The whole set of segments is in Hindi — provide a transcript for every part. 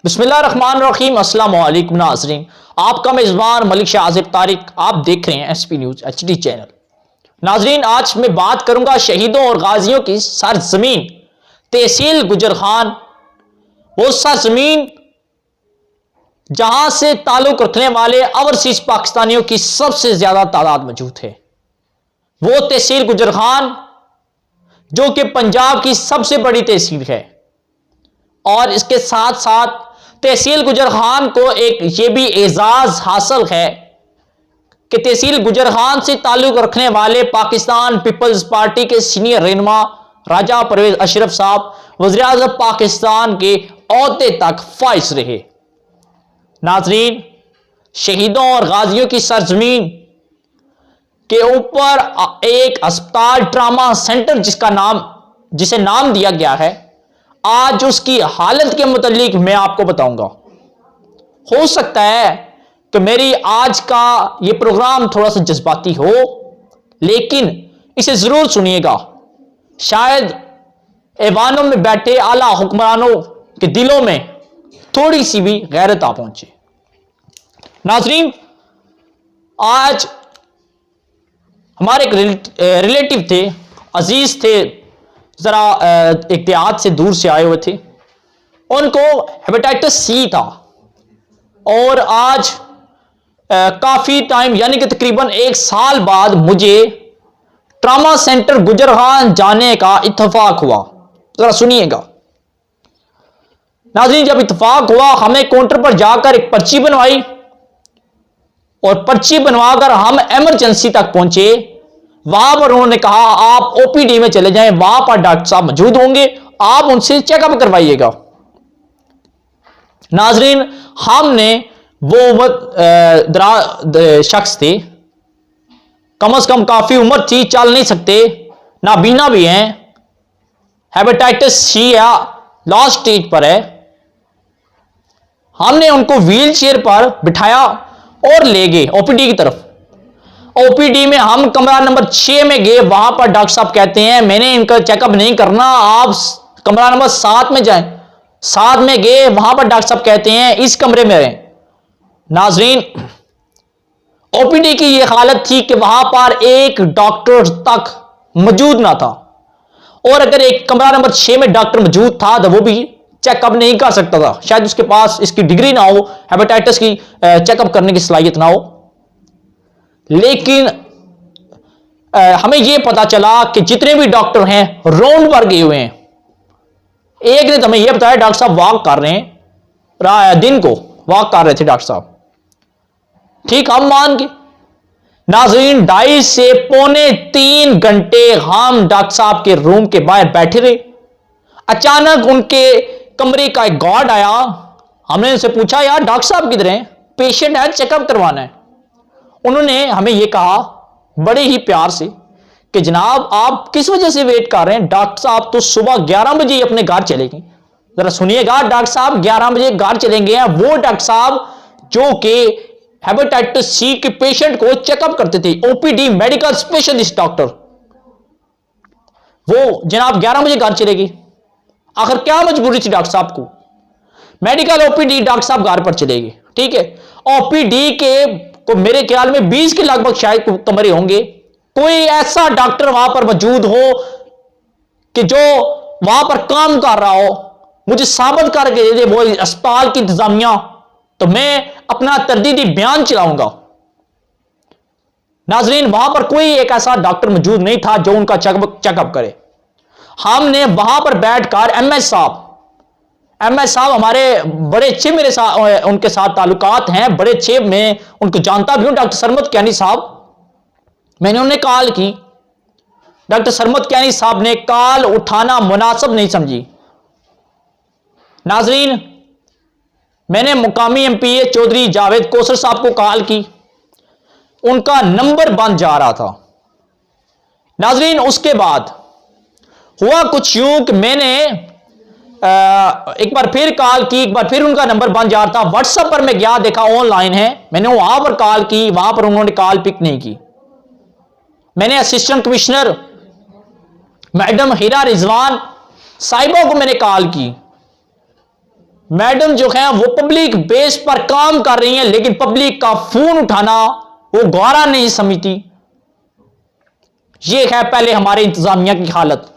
बिस्मिल्लाहिर्रहमानिर्रहीम। अस्सलाम वालेकुम नाज़रीन, आपका मेज़बान मलिक शाह आसिफ तारिक, आप देख रहे हैं एसपी न्यूज़ एचडी चैनल। नाज़रीन, आज मैं बात करूंगा शहीदों और गाजियों की सरजमीन तहसील गुजरखान, वो सरजमीन जहां से ताल्लुक रखने वाले ओवरसीज पाकिस्तानियों की सबसे ज्यादा तादाद मौजूद है। वो तहसील गुजरखान जो कि पंजाब की सबसे बड़ी तहसील है, और इसके साथ साथ तहसील गुजरखान को एक ये भी एजाज हासिल है कि तहसील गुजरखान से ताल्लुक रखने वाले पाकिस्तान पीपल्स पार्टी के सीनियर रहनुमा राजा परवेज अशरफ साहब वज़ीर-ए-आज़म पाकिस्तान के ओहदे तक फाइज रहे। नाजरीन, शहीदों और गाजियों की सरजमीन के ऊपर एक अस्पताल ट्रामा सेंटर जिसे नाम दिया गया है, आज उसकी हालत के मुतालिक मैं आपको बताऊंगा। हो सकता है कि मेरी आज का यह प्रोग्राम थोड़ा सा जज्बाती हो, लेकिन इसे जरूर सुनिएगा। शायद ऐवानों में बैठे आला हुक्मरानों के दिलों में थोड़ी सी भी गैरत आ पहुंचे। नाजरीन, आज हमारे एक रिलेटिव थे, अजीज थे, जरा एक देहात से दूर से आए हुए थे। उनको हेपेटाइटिस सी था, और आज काफी टाइम यानी कि तकरीबन 1 साल बाद मुझे ट्रामा सेंटर गुजरखान जाने का इत्तेफाक हुआ। जरा सुनिएगा नाज़रीन, जब इत्तेफाक हुआ, हमें काउंटर पर जाकर एक पर्ची बनवाई, और पर्ची बनवाकर हम इमरजेंसी तक पहुंचे। वहां पर उन्होंने कहा आप ओपीडी में चले जाएं, वहां पर डॉक्टर साहब मौजूद होंगे, आप उनसे चेकअप करवाइएगा। नाजरीन, हमने वो शख्स थे, कम से कम काफी उम्र थी, चल नहीं सकते, नाबीना भी हैं, हेपेटाइटिस सी या लास्ट स्टेज पर है। हमने उनको व्हील चेयर पर बिठाया और ले गए ओपीडी की तरफ। ओपीडी में हम कमरा नंबर 6 में गए। वहां पर डॉक्टर साहब कहते हैं मैंने इनका चेकअप नहीं करना, आप कमरा नंबर 7 में जाएं। 7 में गए, वहां पर डॉक्टर साहब कहते हैं इस कमरे में रहें। नाजरीन, ओपीडी की यह हालत थी कि वहां पर एक डॉक्टर तक मौजूद ना था, और अगर एक कमरा नंबर 6 में डॉक्टर मौजूद था तो वो भी चेकअप नहीं कर सकता था। शायद उसके पास इसकी डिग्री ना हो, हेपेटाइटिस की चेकअप करने की सलाहियत ना हो। लेकिन हमें यह पता चला कि जितने भी डॉक्टर हैं राउंड पर गए हुए हैं। एक ने तो हमें यह बताया डॉक्टर साहब वॉक कर रहे हैं, दिन को वॉक कर रहे थे डॉक्टर साहब। ठीक, हम मान के नाज़रीन 2.5 से पौने 3 घंटे हम डॉक्टर साहब के रूम के बाहर बैठे रहे। अचानक उनके कमरे का एक गार्ड आया। हमने उनसे पूछा यार डॉक्टर साहब किधर हैं, पेशेंट है, चेकअप करवाना है। उन्होंने हमें यह कहा बड़े ही प्यार से कि जनाब आप किस वजह से वेट कर रहे हैं, डॉक्टर साहब तो सुबह 11 बजे अपने घर चले गए। जरा सुनिएगा, डॉक्टर साहब 11 बजे घर चले गए हैं। वो डॉक्टर साहब जो कि हेपेटाइटिस सी के पेशेंट को चेकअप करते थे, ओपीडी मेडिकल स्पेशलिस्ट डॉक्टर, वो जनाब 11 बजे घर चले गए। आखिर क्या मजबूरी थी डॉक्टर साहब को? मेडिकल ओपीडी डॉक्टर साहब घर पर चले गए। ठीक है, ओपीडी के को मेरे ख्याल में 20 के लगभग शायद कमरे होंगे। कोई ऐसा डॉक्टर वहां पर मौजूद हो कि जो वहां पर काम कर रहा हो, मुझे साबित करके दे दे वो अस्पताल की इंतजामिया, तो मैं अपना तरदीदी बयान चलाऊंगा। नाजरीन, वहां पर कोई एक ऐसा डॉक्टर मौजूद नहीं था जो उनका चेकअप करे। हमने वहां पर बैठकर एमएस साहब हमारे बड़े अच्छे, मेरे साथ उनके साथ ताल्लुकात हैं, बड़े अच्छे, मैं उनको जानता भी हूं, डॉक्टर सरमत कैनी साहब। मैंने उन्हें कॉल की, डॉक्टर सरमत कैनी साहब ने कॉल उठाना मुनासिब नहीं समझी। नाजरीन, मैंने मुकामी एमपीए चौधरी जावेद कोसर साहब को कॉल की, उनका नंबर बंद जा रहा था। नाजरीन, उसके बाद हुआ कुछ यूं कि मैंने एक बार फिर कॉल की, एक बार फिर उनका नंबर बंद जा रहा था। व्हाट्सएप पर मैं गया, देखा ऑनलाइन है, मैंने वहां पर कॉल की, वहां पर उन्होंने कॉल पिक नहीं की। मैंने असिस्टेंट कमिश्नर मैडम हीरा रिजवान साहिबा को मैंने कॉल की, मैडम जो है वो पब्लिक बेस पर काम कर रही हैं, लेकिन पब्लिक का फोन उठाना वो गौरा नहीं समझती। ये है पहले हमारे इंतजामिया की हालत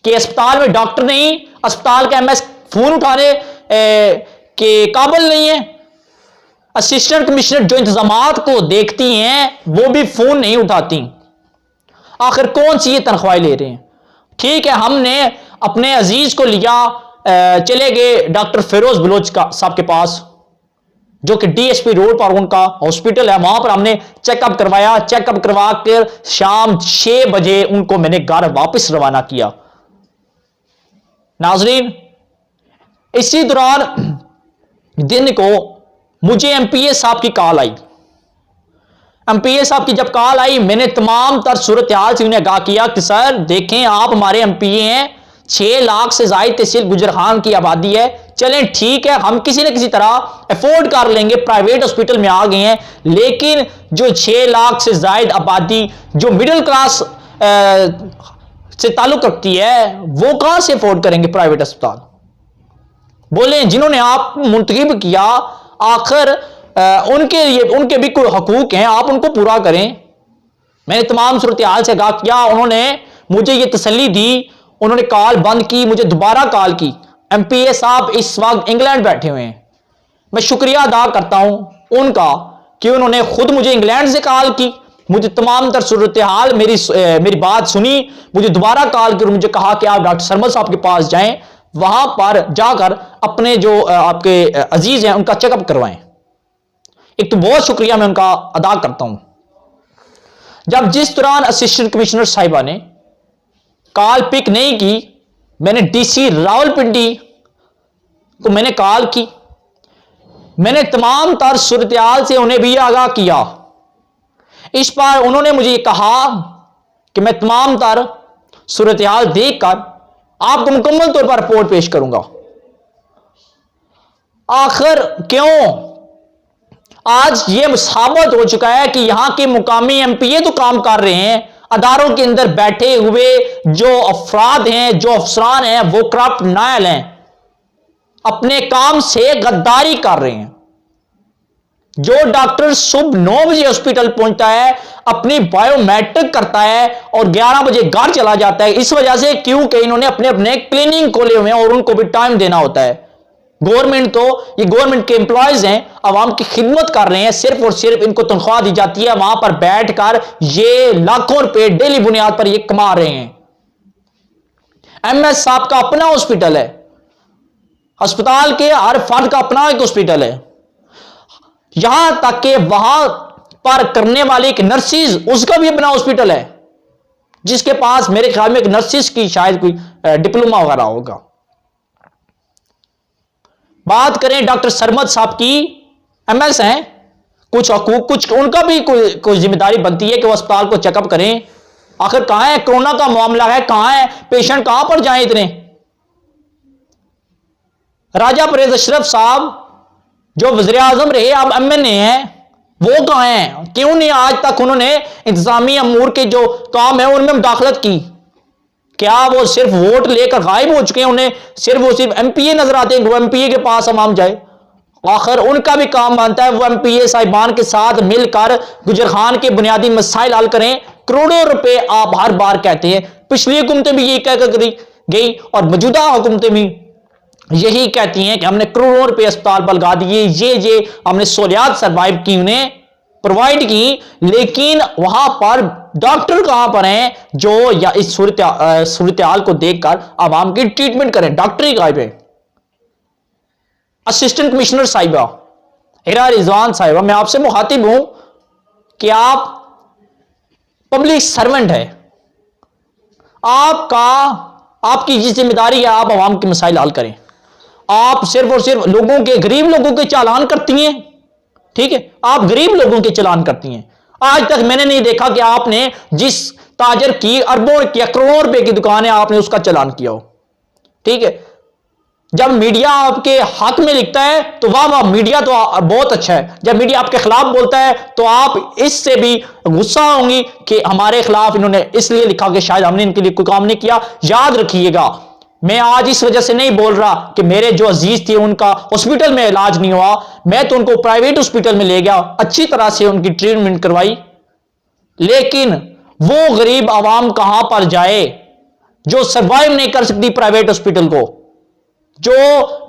कि अस्पताल में डॉक्टर नहीं, अस्पताल का एमएस फोन उठाने के काबिल नहीं है। असिस्टेंट कमिश्नर जो इंतजामात को देखती हैं वो भी फोन नहीं उठाती। आखिर कौन सी ये तनख्वाहें ले रहे हैं? ठीक है, हमने अपने अजीज को लिया, चले गए डॉक्टर फिरोज बलोच साहब के पास, जो कि डीएसपी रोड पर उनका हॉस्पिटल है। वहां पर हमने चेकअप करवाया। चेकअप करवा कर शाम 6 बजे उनको मैंने घर वापस रवाना किया। नाजरीन, इसी दौरान दिन को मुझे एमपीए साहब की कॉल आई। एमपीए साहब की जब कॉल आई, मैंने तमाम तर सूरत हाल से उन्हें आगाह किया कि सर देखें, आप हमारे एमपीए हैं, 6 लाख से ज्यादा तहसील गुजरखान की आबादी है, चलें ठीक है, हम किसी न किसी तरह अफोर्ड कर लेंगे, प्राइवेट हॉस्पिटल में आ गए हैं, लेकिन जो 6 लाख से ज्यादा आबादी जो मिडिल क्लास से ताल्लुक रखती है, वो कहां से अफोर्ड करेंगे प्राइवेट अस्पताल? बोले जिन्होंने आप मुंतखब किया, आखिर उनके भी कोई हकूक हैं, आप उनको पूरा करें। मैंने तमाम सूरत हाल से आगाह किया। उन्होंने मुझे ये तसल्ली दी, उन्होंने कॉल बंद की, मुझे दोबारा कॉल की। एमपीए साहब इस वक्त इंग्लैंड बैठे हुए हैं। मैं शुक्रिया अदा करता हूं उनका कि उन्होंने खुद मुझे इंग्लैंड से कॉल की, मुझे तमाम तर सूरत हाल मेरी बात सुनी, मुझे दोबारा कॉल की और मुझे कहा कि आप डॉक्टर सरमद साहब के पास जाएं, वहां पर जाकर अपने जो आपके अजीज हैं उनका चेकअप करवाएं। एक तो बहुत शुक्रिया मैं उनका अदा करता हूं। जब जिस दौरान असिस्टेंट कमिश्नर साहिबा ने कॉल पिक नहीं की, मैंने डीसी रावलपिंडी को मैंने कॉल की। मैंने तमाम तर सूरत हाल से उन्हें भी आगाह किया। इस बार उन्होंने मुझे कहा कि मैं तमाम तर सूरत हाल देखकर आपको मुकम्मल तौर पर रिपोर्ट पेश करूंगा। आखिर क्यों? आज यह साबित हो चुका है कि यहां के मुकामी एमपीए तो काम कर रहे हैं, अदारों के अंदर बैठे हुए जो अफराद हैं, जो अफसरान हैं, वो करप्ट नायल हैं, अपने काम से गद्दारी कर रहे हैं। जो डॉक्टर सुबह 9 बजे हॉस्पिटल पहुंचता है, अपनी बायोमेट्रिक करता है और 11 बजे घर चला जाता है, इस वजह से क्योंकि इन्होंने अपने अपने क्लिनिक खोले हुए हैं और उनको भी टाइम देना होता है। गवर्नमेंट तो ये गवर्नमेंट के एम्प्लॉयज हैं, आवाम की खिदमत कर रहे हैं, सिर्फ और सिर्फ इनको तनख्वाह दी जाती है, वहां पर बैठकर ये लाखों रुपए डेली बुनियाद पर ये कमा रहे हैं। एमएस साहब का अपना हॉस्पिटल है, अस्पताल के हर फर्द का अपना एक हॉस्पिटल है, यहां तक कि वहां पर करने वाले एक नर्सिस, उसका भी अपना हॉस्पिटल है, जिसके पास मेरे ख्याल में एक नर्सिस की शायद कोई डिप्लोमा वगैरह होगा। बात करें डॉक्टर सरमद साहब की, एमएस हैं, कुछ हकूक, कुछ उनका भी कोई जिम्मेदारी बनती है कि वो अस्पताल को चेकअप करें। आखिर कहां है कोरोना का मामला है, कहां है पेशेंट, कहां पर जाएं इतने? राजा परवेज अशरफ साहब जो वज़ीर आज़म रहे, अब एमएनए हैं, वो कहां हैं? क्यों नहीं आज तक उन्होंने इंतजामी अमूर के जो काम है उनमें मुदाखलत की? क्या वो सिर्फ वोट लेकर गायब हो चुके हैं? उन्हें सिर्फ एमपीए नजर आते हैं, वो एमपीए के पास आवाम जाए। आखिर उनका भी काम बनता है वो एमपीए साहिबान के साथ मिलकर गुजरखान के बुनियादी मसाइल हल करें। करोड़ों रुपए आप हर बार कहते हैं, पिछली हुकूमतें भी यही कहकर गई और मौजूदा हुकूमतें भी यही कहती हैं कि हमने करोड़ों रुपए अस्पताल पर लगा दिए, ये हमने सहूलियात सर्वाइव की, उन्हें प्रोवाइड की, लेकिन वहां पर डॉक्टर कहां पर हैं जो या इस सूरत हाल को देखकर आवाम की ट्रीटमेंट करें? डॉक्टर ही गायब है। असिस्टेंट कमिश्नर साहिबा हिरा रिजवान साहिबा, मैं आपसे मुखातिब हूं कि आप पब्लिक सर्वेंट है, आपकी ये जिम्मेदारी है आप आवाम के मसाइल हल करें। आप सिर्फ और सिर्फ गरीब लोगों के चालान करती हैं, ठीक है, आप गरीब लोगों के चालान करती हैं। आज तक मैंने नहीं देखा कि आपने जिस ताजर की अरबों या करोड़ों रुपए की दुकान है आपने उसका चालान किया हो, ठीक है। जब मीडिया आपके हक में लिखता है तो वाह वाह, मीडिया तो बहुत अच्छा है। जब मीडिया आपके खिलाफ बोलता है तो आप इससे भी गुस्सा होंगी कि हमारे खिलाफ इन्होंने इसलिए लिखा कि शायद हमने इनके लिए कोई काम नहीं किया। याद रखिएगा, मैं आज इस वजह से नहीं बोल रहा कि मेरे जो अजीज थे उनका हॉस्पिटल में इलाज नहीं हुआ, मैं तो उनको प्राइवेट हॉस्पिटल में ले गया, अच्छी तरह से उनकी ट्रीटमेंट करवाई। लेकिन वो गरीब आवाम कहां पर जाए जो सर्वाइव नहीं कर सकती प्राइवेट हॉस्पिटल को, जो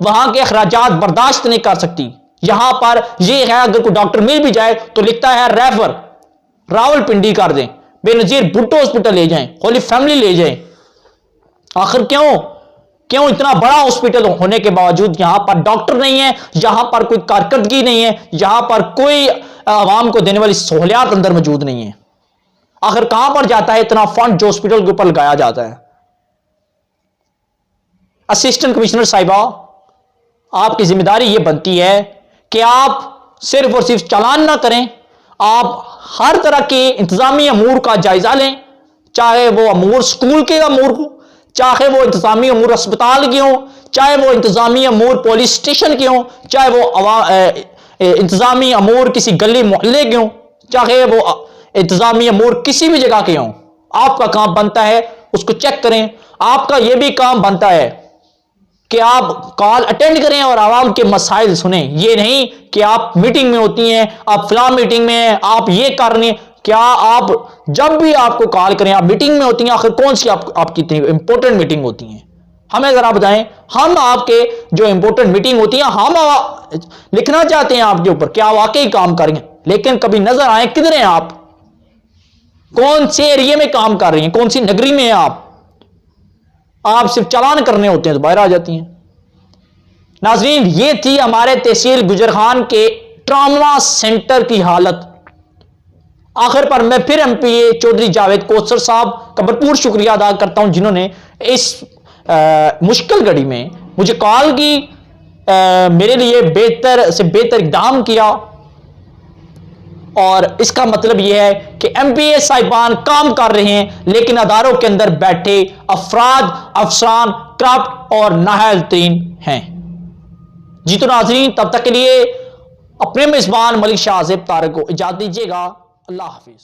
वहां के अखराजात बर्दाश्त नहीं कर सकती। यहां पर यह है, अगर कोई डॉक्टर मिल भी जाए तो लिखता है रेफर रावलपिंडी कर दें, बेनजीर भुट्टो हॉस्पिटल ले जाएं, होली फैमिली ले जाएं। आखिर क्यों इतना बड़ा हॉस्पिटल होने के बावजूद यहां पर डॉक्टर नहीं है, यहां पर कोई कारकर्दगी नहीं है, यहां पर कोई आवाम को देने वाली सहूलियात अंदर मौजूद नहीं है। आखिर कहां पर जाता है इतना फंड जो हॉस्पिटल के ऊपर लगाया जाता है? असिस्टेंट कमिश्नर साहिबा, आपकी जिम्मेदारी यह बनती है कि आप सिर्फ और सिर्फ चालान ना करें, आप हर तरह के इंतजामी अमूर का जायजा लें, चाहे वो अमूर स्कूल के अमूर हो, चाहे वो इंतजामी अमूर अस्पताल के हों, चाहे वो इंतजामी अमूर पुलिस स्टेशन के हों, चाहे वो इंतजामी अमूर किसी गली मोहल्ले के हों, चाहे वो इंतजामी अमूर किसी भी जगह के हों। आपका काम बनता है उसको चेक करें। आपका यह भी काम बनता है कि आप कॉल अटेंड करें और आवाम के मसाइल सुनें। ये नहीं कि आप मीटिंग में होती हैं, आप फिलहाल मीटिंग में हैं, आप ये कर रहे हैं। क्या आप जब भी आपको कॉल करें आप मीटिंग में होती हैं? आखिर कौन सी आपकी इतनी इंपॉर्टेंट मीटिंग होती है? हमें जरा बताएं। हम आपके जो इंपॉर्टेंट मीटिंग होती है हम लिखना चाहते हैं आपके ऊपर, क्या वाकई काम करेंगे, लेकिन कभी नजर आए किधर हैं आप, कौन से एरिया में काम कर रही हैं, कौन सी नगरी में हैं आप सिर्फ चालान करने होते हैं तो बाहर आ जाती हैं। नाजरीन, ये थी हमारे तहसील गुजरखान के ट्रॉमा सेंटर की हालत। आखिर पर मैं फिर एमपीए चौधरी जावेद कोसर साहब का भरपूर शुक्रिया अदा करता हूं जिन्होंने इस मुश्किल घड़ी में मुझे कॉल की, मेरे लिए बेहतर से बेहतर इकदाम किया। और इसका मतलब यह है कि एमपीए साहिबान काम कर रहे हैं, लेकिन अदारों के अंदर बैठे अफराद अफसरान करप्ट और नाअहल हैं। जी तो नाज़रीन, तब तक के लिए अपने मेजबान मलिक शाह आज़िब तारिक को इजाज़त दीजिएगा। अल्लाह हाफिज।